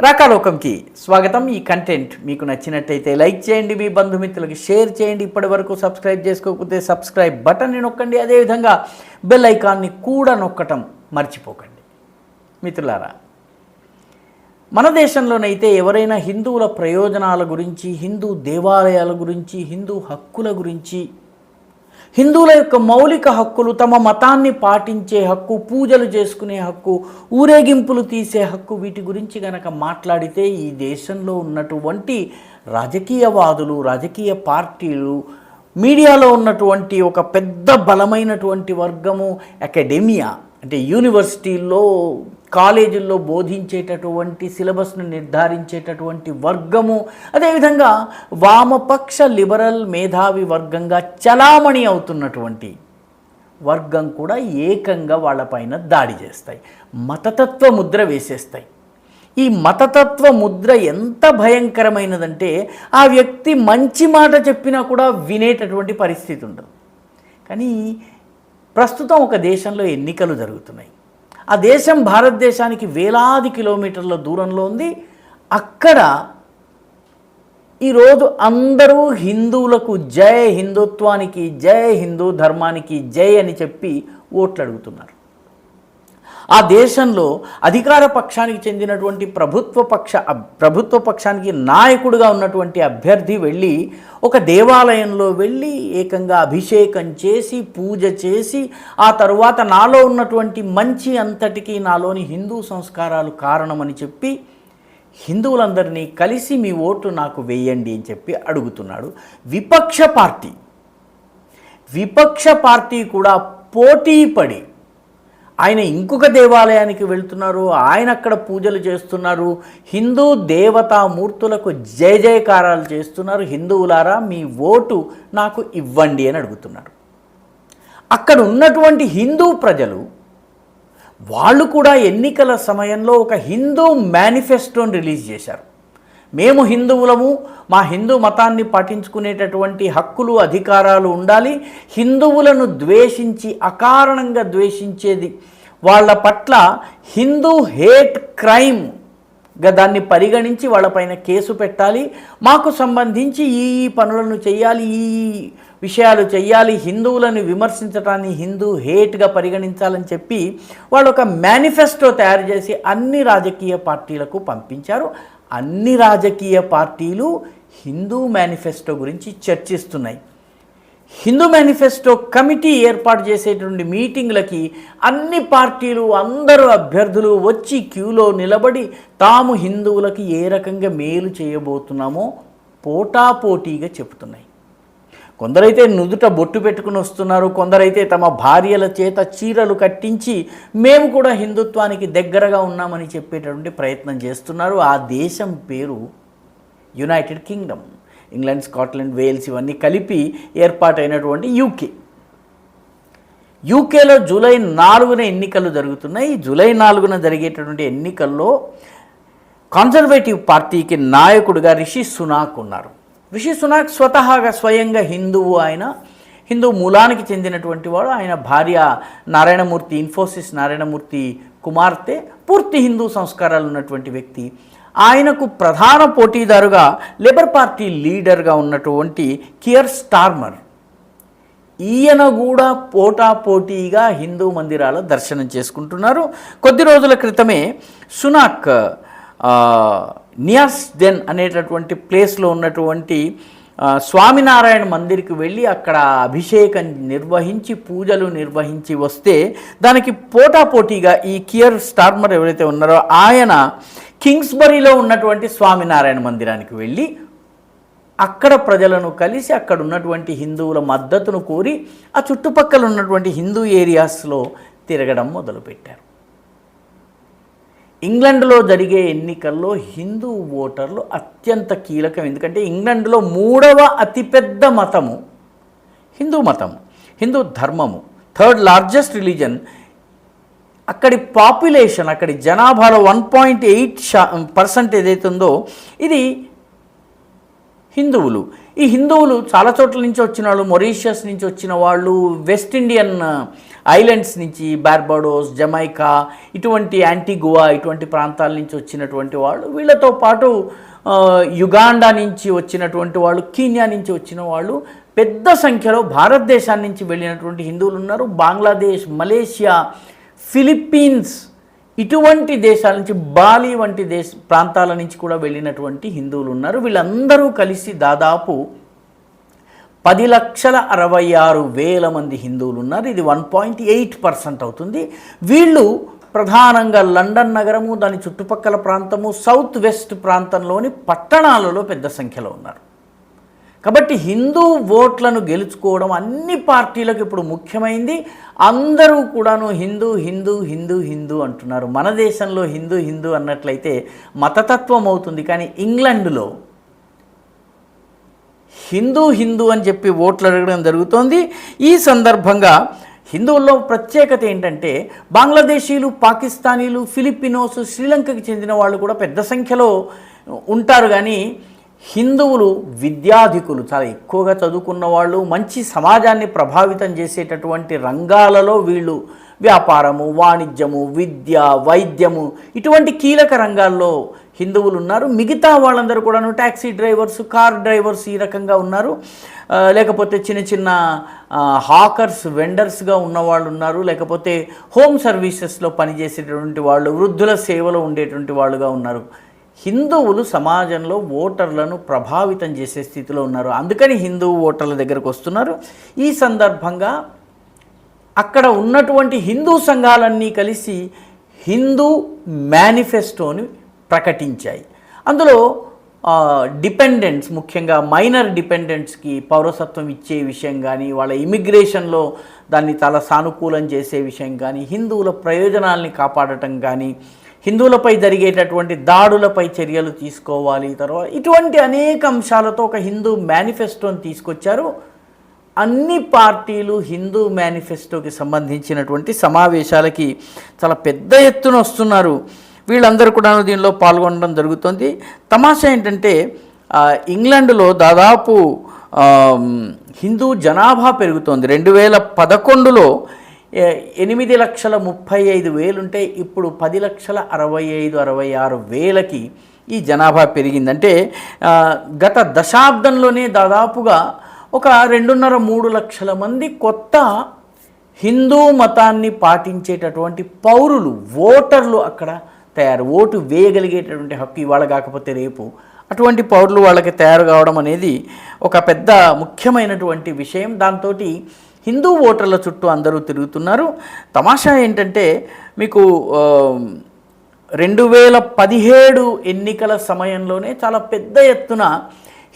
రాకాలోకంకి స్వాగతం. ఈ కంటెంట్ మీకు నచ్చినట్టయితే లైక్ చేయండి, మీ బంధుమిత్రులకి షేర్ చేయండి. ఇప్పటి వరకు సబ్స్క్రైబ్ చేసుకోకపోతే సబ్స్క్రైబ్ బటన్ని నొక్కండి. అదేవిధంగా బెల్ ఐకాన్ని కూడా నొక్కటం మర్చిపోకండి. మిత్రులారా, మన దేశంలోనైతే ఎవరైనా హిందువుల ప్రయోజనాల గురించి, హిందూ దేవాలయాల గురించి, హిందూ హక్కుల గురించి, హిందువుల యొక్క మౌలిక హక్కులు, తమ మతాన్ని పాటించే హక్కు, పూజలు చేసుకునే హక్కు, ఊరేగింపులు తీసే హక్కు, వీటి గురించి గనక మాట్లాడితే ఈ దేశంలో ఉన్నటువంటి రాజకీయవాదులు, రాజకీయ పార్టీలు, మీడియాలో ఉన్నటువంటి ఒక పెద్ద బలమైనటువంటి వర్గము, అకాడెమియా అంటే యూనివర్సిటీల్లో, కాలేజీల్లో బోధించేటటువంటి సిలబస్ను నిర్ధారించేటటువంటి వర్గము, అదేవిధంగా వామపక్ష లిబరల్ మేధావి వర్గంగా చలామణి అవుతున్నటువంటి వర్గం కూడా ఏకంగా వాళ్ళపైన దాడి చేస్తాయి, మతతత్వ ముద్ర వేసేస్తాయి. ఈ మతతత్వ ముద్ర ఎంత భయంకరమైనదంటే ఆ వ్యక్తి మంచి మాట చెప్పినా కూడా వినేటటువంటి పరిస్థితి ఉండదు. కానీ ప్రస్తుతం ఒక దేశంలో ఎన్నికలు జరుగుతున్నాయి. ఆ దేశం భారతదేశానికి వేలాది కిలోమీటర్ల దూరంలో ఉంది. అక్కడ ఈరోజు అందరూ హిందువులకు జై, హిందుత్వానికి జై, హిందూ ధర్మానికి జై అని చెప్పి ఓట్లు అడుగుతున్నారు. ఆ దేశంలో అధికార పక్షానికి చెందినటువంటి ప్రభుత్వ పక్షానికి నాయకుడిగా ఉన్నటువంటి అభ్యర్థి వెళ్ళి ఒక దేవాలయంలో వెళ్ళి ఏకంగా అభిషేకం చేసి, పూజ చేసి, ఆ తరువాత నాలో ఉన్నటువంటి మంచి అంతటికీ నాలోని హిందూ సంస్కారాలు కారణమని చెప్పి హిందువులందరినీ కలిసి మీ ఓటు నాకు వేయండి అని చెప్పి అడుగుతున్నాడు. విపక్ష పార్టీ కూడా పోటీ పడి ఆయన ఇంకొక దేవాలయానికి వెళ్తున్నారు, ఆయన అక్కడ పూజలు చేస్తున్నారు, హిందూ దేవతామూర్తులకు జయ జయకారాలు చేస్తున్నారు. హిందువులారా మీ ఓటు నాకు ఇవ్వండి అని అడుగుతున్నారు. అక్కడ ఉన్నటువంటి హిందూ ప్రజలు వాళ్ళు కూడా ఎన్నికల సమయంలో ఒక హిందూ మేనిఫెస్టోని రిలీజ్ చేశారు. మేము హిందువులము, మా హిందూ మతాన్ని పాటించుకునేటటువంటి హక్కులు, అధికారాలు ఉండాలి. హిందువులను ద్వేషించి, అకారణంగా ద్వేషించేది వాళ్ళ పట్ల హిందూ హేట్ క్రైమ్గా దాన్ని పరిగణించి వాళ్ళపైన కేసు పెట్టాలి. మాకు సంబంధించి ఈ పనులను చేయాలి, ఈ విషయాలు చేయాలి, హిందువులను విమర్శించడాన్ని హిందూ హేట్గా పరిగణించాలని చెప్పి వాళ్ళు ఒక మేనిఫెస్టో తయారు చేసి అన్ని రాజకీయ పార్టీలకు పంపించారు. అన్ని రాజకీయ పార్టీలు హిందూ మేనిఫెస్టో గురించి చర్చిస్తున్నాయి. హిందూ మేనిఫెస్టో కమిటీ ఏర్పాటు చేసేటువంటి మీటింగ్లకి అన్ని పార్టీలు, అందరూ అభ్యర్థులు వచ్చి క్యూలో నిలబడి తాము హిందువులకి ఏ రకంగా మేలు చేయబోతున్నామో పోటాపోటీగా చెబుతున్నాయి. కొందరైతే నుదుట బొట్టు పెట్టుకుని వస్తున్నారు, కొందరైతే తమ భార్యల చేత చీరలు కట్టించి మేము కూడా హిందుత్వానికి దగ్గరగా ఉన్నామని చెప్పేటటువంటి ప్రయత్నం చేస్తున్నారు. ఆ దేశం పేరు United Kingdom. England, Scotland, Wales ఇవన్నీ కలిపి ఏర్పాటైనటువంటి యూకేలో జూలై 4న ఎన్నికలు జరుగుతున్నాయి. జూలై 4న జరిగేటటువంటి ఎన్నికల్లో కన్జర్వేటివ్ పార్టీకి నాయకుడిగా రిషి సునాక్ ఉన్నారు. రిషి సునాక్ స్వయంగా హిందువు. ఆయన హిందూ మూలానికి చెందినటువంటి వాడు. ఆయన భార్య నారాయణమూర్తి, ఇన్ఫోసిస్ నారాయణమూర్తి కుమార్తె, పూర్తి హిందూ సంస్కారాలు ఉన్నటువంటి వ్యక్తి. ఆయనకు ప్రధాన పోటీదారుగా లేబర్ పార్టీ లీడర్గా ఉన్నటువంటి కియర్ స్టార్మర్, ఈయన కూడా పోటాపోటీగా హిందూ మందిరాల దర్శనం చేసుకుంటున్నారు. కొద్ది రోజుల క్రితమే సునాక్ నియాస్డెన్ అనేటటువంటి ప్లేస్లో ఉన్నటువంటి స్వామినారాయణ మందిర్కి వెళ్ళి అక్కడ అభిషేకం నిర్వహించి, పూజలు నిర్వహించి వస్తే దానికి పోటాపోటీగా ఈ కియర్ స్టార్మర్ ఎవరైతే ఉన్నారో ఆయన కింగ్స్బరీలో ఉన్నటువంటి స్వామినారాయణ మందిరానికి వెళ్ళి అక్కడ ప్రజలను కలిసి అక్కడ ఉన్నటువంటి హిందువుల మద్దతును కోరి ఆ చుట్టుపక్కల ఉన్నటువంటి హిందూ ఏరియాస్లో తిరగడం మొదలుపెట్టారు. ఇంగ్లాండ్లో జరిగే ఎన్నికల్లో హిందూ ఓటర్లు అత్యంత కీలకం. ఎందుకంటే ఇంగ్లాండ్లో 3వ అతిపెద్ద మతము హిందూ మతం, హిందూ ధర్మము, 3rd లార్జెస్ట్ రిలీజన్. అక్కడి పాపులేషన్, అక్కడి జనాభాలో 1.8% ఏదైతే ఉందో ఇది హిందువులు. ఈ హిందువులు చాలా చోట్ల నుంచి వచ్చిన వాళ్ళు, మొరీషియస్ నుంచి వచ్చిన వాళ్ళు, వెస్ట్ ఇండియన్ ఐలాండ్స్ నుంచి, బార్బడోస్, జమైకా, ఇటువంటి యాంటిగువా ఇటువంటి ప్రాంతాల నుంచి వచ్చినటువంటి వాళ్ళు, వీళ్ళతో పాటు యుగాండా నుంచి వచ్చినటువంటి వాళ్ళు, కీన్యా నుంచి వచ్చిన వాళ్ళు, పెద్ద సంఖ్యలో భారతదేశాన్ని నుంచి వెళ్ళినటువంటి హిందువులు ఉన్నారు. బంగ్లాదేశ్, మలేషియా, ఫిలిప్పీన్స్ ఇటువంటి దేశాల నుంచి, బాలి వంటి ప్రాంతాల నుంచి కూడా వెళ్ళినటువంటి హిందువులు ఉన్నారు. వీళ్ళందరూ కలిసి దాదాపు 10,66,000 మంది హిందువులు ఉన్నారు. ఇది 1.8% అవుతుంది. వీళ్ళు ప్రధానంగా లండన్ నగరము, దాని చుట్టుపక్కల ప్రాంతము, సౌత్ వెస్ట్ ప్రాంతంలోని పట్టణాలలో పెద్ద సంఖ్యలో ఉన్నారు. కాబట్టి హిందూ ఓట్లను గెలుచుకోవడం అన్ని పార్టీలకు ఇప్పుడు ముఖ్యమైంది. అందరూ కూడాను హిందూ హిందూ హిందూ హిందూ అంటున్నారు. మన దేశంలో హిందూ హిందూ అన్నట్లయితే మతతత్వం అవుతుంది. కానీ ఇంగ్లాండ్లో హిందూ హిందూ అని చెప్పి ఓట్లు అడగడం జరుగుతోంది. ఈ సందర్భంగా హిందువుల్లో ప్రత్యేకత ఏంటంటే, బంగ్లాదేశీలు, పాకిస్తానీలు, ఫిలిపినోస్, శ్రీలంకకి చెందిన వాళ్ళు కూడా పెద్ద సంఖ్యలో ఉంటారు. కానీ హిందువులు విద్యాధికులు, చాలా ఎక్కువగా చదువుకున్న వాళ్ళు, మంచి సమాజాన్ని ప్రభావితం చేసేటటువంటి రంగాలలో వీళ్ళు వ్యాపారము, వాణిజ్యము, విద్య, వైద్యము ఇటువంటి కీలక రంగాల్లో హిందువులు ఉన్నారు. మిగతా వాళ్ళందరూ కూడాను ట్యాక్సీ డ్రైవర్స్, కార్ డ్రైవర్స్ ఈ రకంగా ఉన్నారు. లేకపోతే చిన్న చిన్న హాకర్స్, వెండర్స్గా ఉన్నవాళ్ళు ఉన్నారు. లేకపోతే హోమ్ సర్వీసెస్లో పనిచేసేటటువంటి వాళ్ళు, వృద్ధుల సేవలో ఉండేటువంటి వాళ్ళుగా ఉన్నారు. హిందువులు సమాజంలో ఓటర్లను ప్రభావితం చేసే స్థితిలో ఉన్నారు. అందుకని హిందూ ఓటర్ల దగ్గరకు వస్తున్నారు. ఈ సందర్భంగా అక్కడ ఉన్నటువంటి హిందూ సంఘాలన్నీ కలిసి హిందూ మేనిఫెస్టోని ప్రకటించాయి. అందులో డిపెండెంట్స్, ముఖ్యంగా మైనర్ డిపెండెంట్స్కి పౌరసత్వం ఇచ్చే విషయం కానీ, వాళ్ళ ఇమిగ్రేషన్లో దాన్ని చాలా సానుకూలం చేసే విషయం కానీ, హిందువుల ప్రయోజనాల్ని కాపాడటం కానీ, హిందువులపై జరిగేటటువంటి దాడులపై చర్యలు తీసుకోవాలి, తర్వాత ఇటువంటి అనేక అంశాలతో ఒక హిందూ మేనిఫెస్టోని తీసుకొచ్చారు. అన్ని పార్టీలు హిందూ మేనిఫెస్టోకి సంబంధించినటువంటి సమావేశాలకి చాలా పెద్ద ఎత్తున వస్తున్నారు. వీళ్ళందరూ కూడా దీనిలో పాల్గొనడం జరుగుతుంది. తమాషా ఏంటంటే, ఇంగ్లాండ్లో దాదాపు హిందూ జనాభా పెరుగుతోంది. 2011లో 8,35,000 ఉంటే ఇప్పుడు 10,65,000-66,000కి ఈ జనాభా పెరిగిందంటే గత దశాబ్దంలోనే దాదాపుగా ఒక 2.5-3 లక్షల మంది కొత్త హిందూ మతాన్ని పాటించేటటువంటి పౌరులు, ఓటర్లు అక్కడ తయారు, ఓటు వేయగలిగేటటువంటి హక్కు ఇవాళ కాకపోతే రేపు అటువంటి పౌరులు వాళ్ళకి తయారు కావడం అనేది ఒక పెద్ద ముఖ్యమైనటువంటి విషయం. దాంతో హిందూ ఓటర్ల చుట్టూ అందరూ తిరుగుతున్నారు. తమాషా ఏంటంటే, మీకు 2017 ఎన్నికల సమయంలోనే చాలా పెద్ద ఎత్తున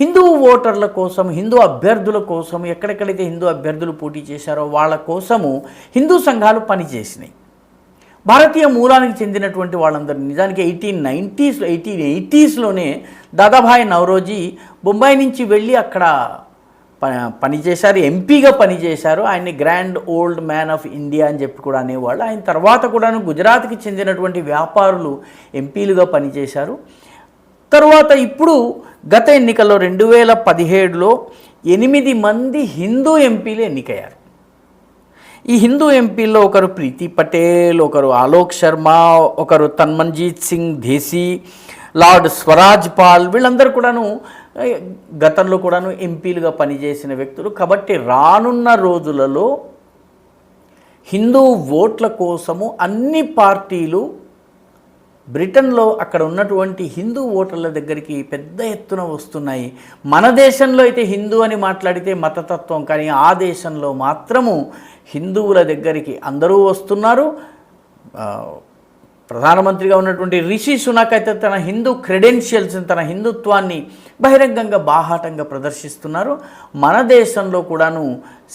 హిందూ ఓటర్ల కోసం, హిందూ అభ్యర్థుల కోసం, ఎక్కడెక్కడైతే హిందూ అభ్యర్థులు పోటీ చేశారో వాళ్ళ కోసము హిందూ సంఘాలు పనిచేసినాయి. భారతీయ మూలానికి చెందినటువంటి వాళ్ళందరూ, నిజానికి 1880స్లోనే దాదాభాయ్ నౌరోజీ బొంబాయి నుంచి వెళ్ళి అక్కడ పనిచేశారు, ఎంపీగా పనిచేశారు. ఆయన్ని grand old man of India అని చెప్పి కూడా అనేవాళ్ళు. ఆయన తర్వాత కూడాను గుజరాత్కి చెందినటువంటి వ్యాపారులు ఎంపీలుగా పనిచేశారు. తర్వాత ఇప్పుడు గత ఎన్నికల్లో 2017లో 8 మంది హిందూ ఎంపీలు ఎన్నికయ్యారు. ఈ హిందూ ఎంపీల్లో ఒకరు ప్రీతి పటేల్, ఒకరు ఆలోక్ శర్మ, ఒకరు తన్మన్జీత్ సింగ్ ధేసి, లార్డ్ స్వరాజ్ పాల్, వీళ్ళందరూ కూడాను గతంలో కూడాను ఎంపీలుగా పనిచేసిన వ్యక్తులు. కాబట్టి రానున్న రోజులలో హిందూ ఓట్ల కోసము అన్ని పార్టీలు బ్రిటన్లో అక్కడ ఉన్నటువంటి హిందూ ఓటర్ల దగ్గరికి పెద్ద ఎత్తున వస్తున్నాయి. మన దేశంలో అయితే హిందూ అని మాట్లాడితే మతతత్వం, కానీ ఆ దేశంలో మాత్రము హిందువుల దగ్గరికి అందరూ వస్తున్నారు. ప్రధానమంత్రిగా ఉన్నటువంటి రిషి సునాక్ అయితే తన హిందూ క్రెడెన్షియల్స్, తన హిందుత్వాన్ని బహిరంగంగా బాహాటంగా ప్రదర్శిస్తున్నారు. మన దేశంలో కూడాను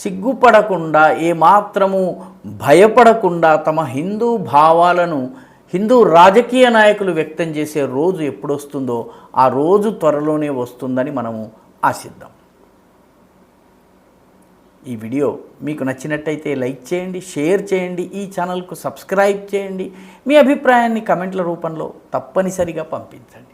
సిగ్గుపడకుండా, ఏమాత్రము భయపడకుండా తమ హిందూ భావాలను హిందూ రాజకీయ నాయకులు వ్యక్తం చేసే రోజు ఎప్పుడొస్తుందో ఆ రోజు త్వరలోనే వస్తుందని మనము ఆశిద్దాం. ఈ వీడియో మీకు నచ్చినట్టయితే లైక్ చేయండి, షేర్ చేయండి, ఈ ఛానల్కు సబ్స్క్రైబ్ చేయండి. మీ అభిప్రాయాన్ని కమెంట్ల రూపంలో తప్పనిసరిగా పంపించండి.